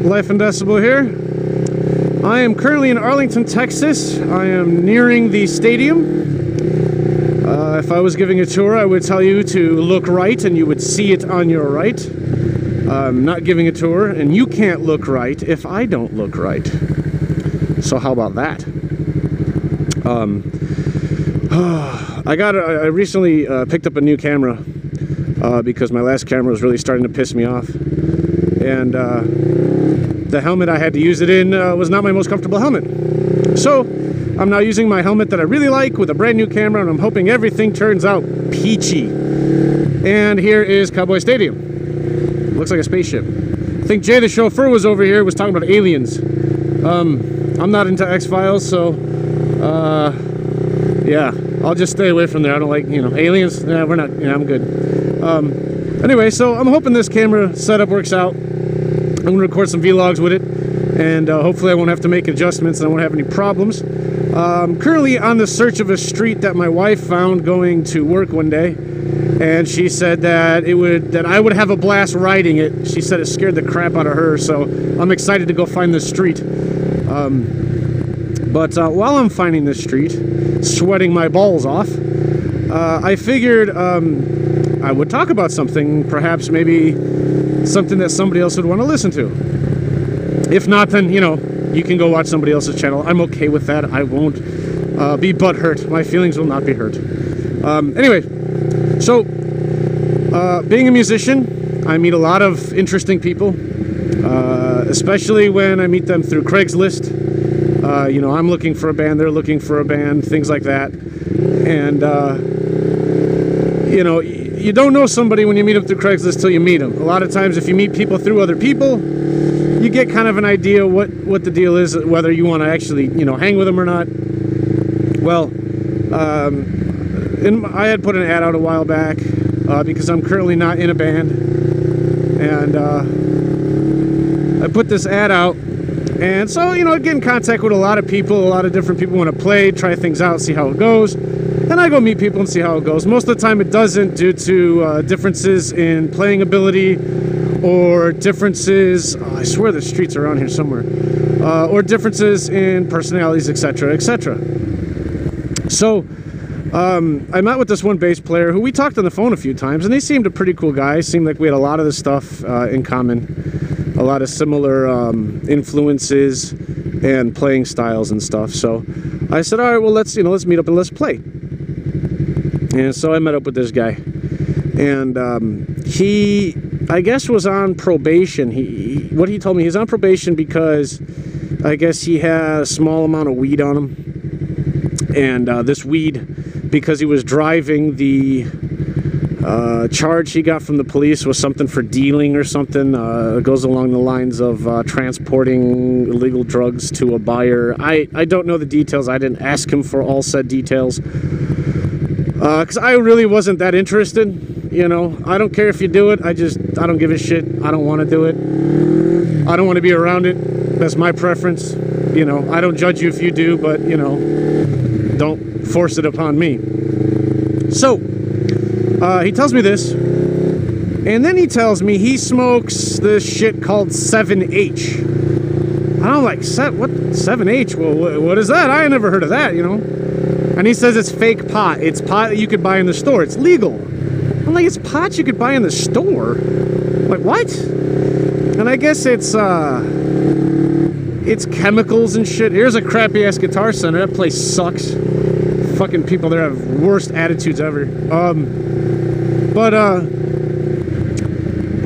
LifeInDecibel here. I am currently in Arlington, Texas. I am nearing the stadium. If I was giving a tour, I would tell you to look right and you would see it on your right. I'm not giving a tour and you can't look right if I don't look right. So how about that? I recently picked up a new camera because my last camera was really starting to piss me off. And the helmet I had to use it in was not my most comfortable helmet. So I'm now using my helmet that I really like with a brand new camera, and I'm hoping everything turns out peachy. And here is Cowboy Stadium. Looks like a spaceship. I think Jay the chauffeur was over here, was talking about aliens. I'm not into X-Files, so yeah, I'll just stay away from there. I don't like, aliens. Yeah, we're not, I'm good. Anyway, so I'm hoping this camera setup works out. I'm going to record some vlogs with it, and hopefully I won't have to make adjustments and I won't have any problems. Currently on the search of a street that my wife found going to work one day, and she said that I would have a blast riding it. She said it scared the crap out of her, so I'm excited to go find this street. But while I'm finding this street, sweating my balls off, I figured I would talk about something, perhaps maybe something that somebody else would want to listen to. If not, then, you can go watch somebody else's channel. I'm okay with that. I won't be butthurt. My feelings will not be hurt. Anyway, so being a musician, I meet a lot of interesting people, especially when I meet them through Craigslist. I'm looking for a band, they're looking for a band, things like that. And, you don't know somebody when you meet them through Craigslist till you meet them. A lot of times if you meet people through other people, you get kind of an idea what the deal is, whether you want to actually, hang with them or not. Well, I had put an ad out a while back because I'm currently not in a band. And I put this ad out. And so, I get in contact with a lot of people. A lot of different people want to play, try things out, see how it goes. And I go meet people and see how it goes. Most of the time it doesn't, due to differences in playing ability, or differences, I swear the streets are around here somewhere, or differences in personalities, etc., etc. So I met with this one bass player who we talked on the phone a few times, and he seemed a pretty cool guy. Seemed like we had a lot of this stuff in common, a lot of similar influences and playing styles and stuff. So I said, all right, well, let's meet up and let's play. And so I met up with this guy, and he, I guess, was on probation. What he told me, he's on probation because I guess he had a small amount of weed on him, and this weed, because he was driving, the charge he got from the police was something for dealing or something. It goes along the lines of transporting illegal drugs to a buyer. I don't know the details. I didn't ask him for all said details because I really wasn't that interested. I don't care if you do it. I don't give a shit. I don't want to do it. I don't want to be around it. That's my preference. I don't judge you if you do, but don't force it upon me. So he tells me this, and then he tells me he smokes this shit called 7H. And I'm like, what? 7H? Well, what is that? I ain't never heard of that, And he says it's fake pot. It's pot that you could buy in the store. It's legal. I'm like, it's pot you could buy in the store? I'm like, what? And I guess it's chemicals and shit. Here's a crappy ass Guitar Center. That place sucks. Fucking people there have worst attitudes ever.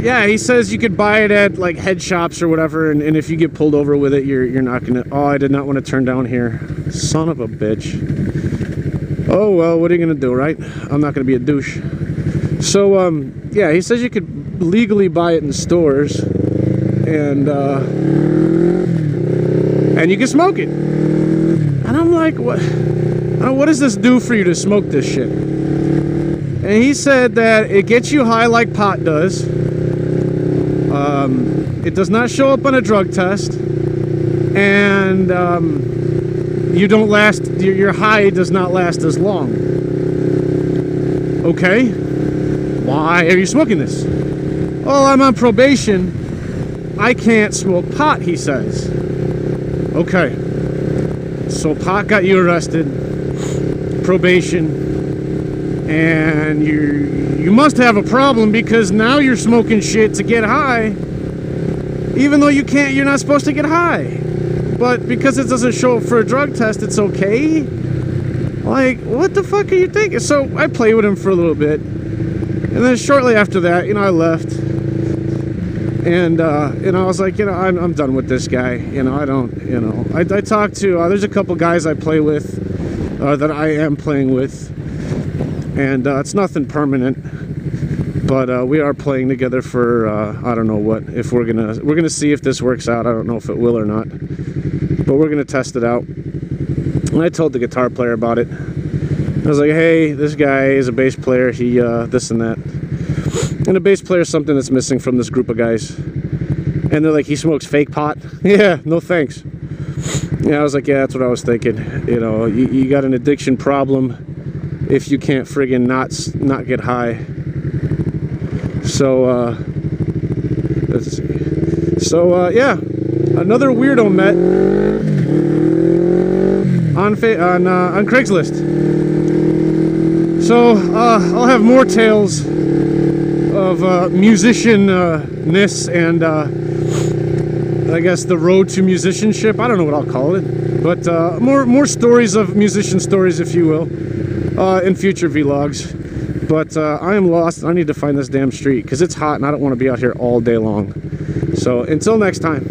Yeah, he says you could buy it at like head shops or whatever, and if you get pulled over with it, you're not gonna. Oh, I did not want to turn down here. Son of a bitch. Oh well, what are you gonna do, right? I'm not gonna be a douche. So yeah, he says you could legally buy it in stores, and you can smoke it. And I'm like, what does this do for you to smoke this shit? And he said that it gets you high like pot does. It does not show up on a drug test, and you don't last. Your high does not last as long. Okay, why are you smoking this? Well, I'm on probation, I can't smoke pot, he says. Okay. So pot got you arrested, probation, and you must have a problem because now you're smoking shit to get high, even though you're not supposed to get high. But because it doesn't show up for a drug test, it's okay? Like, what the fuck are you thinking? So I played with him for a little bit, and then shortly after that, I left. And I was like, I'm done with this guy. I don't, I talked to, there's a couple guys I play with, that I am playing with. And it's nothing permanent. But we are playing together for, I don't know what, if we're gonna see if this works out. I don't know if it will or not. But we're gonna test it out. And I told the guitar player about it. I was like, hey, this guy is a bass player. He, this and that. And a bass player is something that's missing from this group of guys. And they're like, he smokes fake pot? Yeah, no thanks. Yeah, I was like, yeah, that's what I was thinking. You got an addiction problem if you can't friggin' not get high. So, let's see. So, yeah, another weirdo met on Craigslist. So, I'll have more tales of musician-ness and I guess the road to musicianship. I don't know what I'll call it, but more stories of musician stories, if you will, in future vlogs. But I am lost. I need to find this damn street because it's hot and I don't want to be out here all day long. So until next time.